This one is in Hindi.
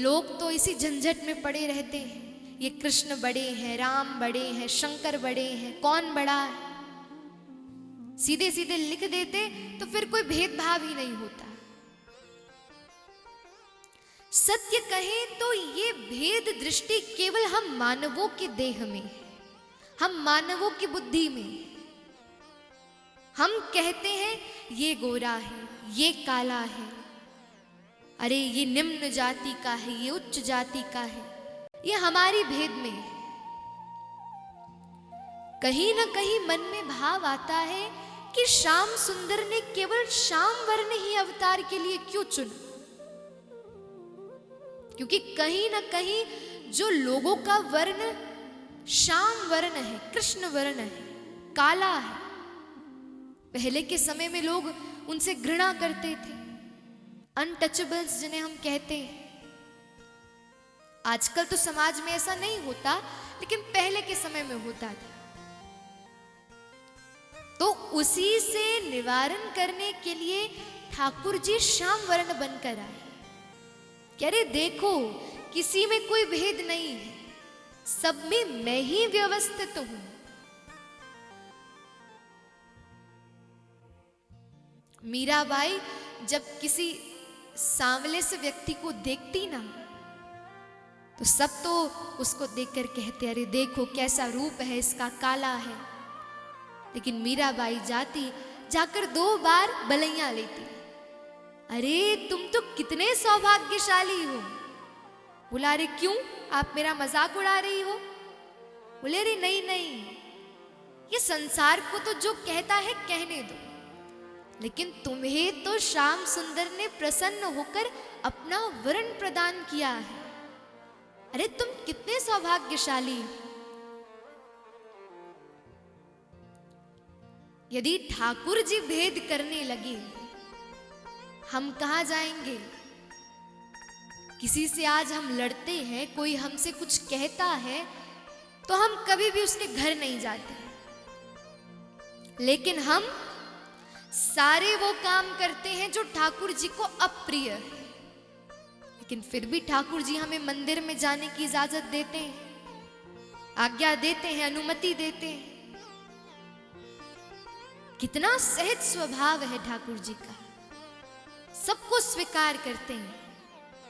लोग तो इसी झंझट में पड़े रहते हैं, ये कृष्ण बड़े हैं, राम बड़े हैं, शंकर बड़े हैं, कौन बड़ा है। सीधे सीधे लिख देते तो फिर कोई भेदभाव ही नहीं होता। सत्य कहें तो ये भेद दृष्टि केवल हम मानवों के देह में है, हम मानवों की बुद्धि में है। हम कहते हैं ये गोरा है, ये काला है, अरे ये निम्न जाति का है, ये उच्च जाति का है, ये हमारी भेद में है। कहीं ना कहीं मन में भाव आता है कि श्याम सुंदर ने केवल श्याम वर्ण ही अवतार के लिए क्यों चुना, क्योंकि कहीं ना कहीं जो लोगों का वर्ण श्याम वर्ण है, कृष्ण वर्ण है, काला है, पहले के समय में लोग उनसे घृणा करते थे, अनटचेबल्स जिन्हें हम कहते हैं। आजकल तो समाज में ऐसा नहीं होता, लेकिन पहले के समय में होता था। तो उसी से निवारण करने के लिए ठाकुर जी श्याम वर्ण बनकर आए। कह रहे देखो किसी में कोई भेद नहीं है, सब में मैं ही व्यवस्थित हूं। मीराबाई जब किसी सांवले से व्यक्ति को देखती ना, तो सब तो उसको देखकर कहते अरे देखो कैसा रूप है इसका, काला है। लेकिन मीराबाई जाकर 2 बार बलैया लेती, अरे तुम तो कितने सौभाग्यशाली हो। बोला अरे क्यों, आप मेरा मजाक उड़ा रही हो। बोले अरे नहीं नहीं, ये संसार को तो जो कहता है कहने दो, लेकिन तुम्हें तो श्याम सुंदर ने प्रसन्न होकर अपना वर्ण प्रदान किया है। अरे तुम कितने सौभाग्यशाली हो। यदि ठाकुर जी भेद करने लगे, हम कहां जाएंगे। किसी से आज हम लड़ते हैं, कोई हमसे कुछ कहता है, तो हम कभी भी उसके घर नहीं जाते, लेकिन हम सारे वो काम करते हैं जो ठाकुर जी को अप्रिय है। लेकिन फिर भी ठाकुर जी हमें मंदिर में जाने की इजाजत देते हैं, आज्ञा देते हैं, अनुमति देते हैं। कितना सहज स्वभाव है ठाकुर जी का, सबको स्वीकार करते हैं।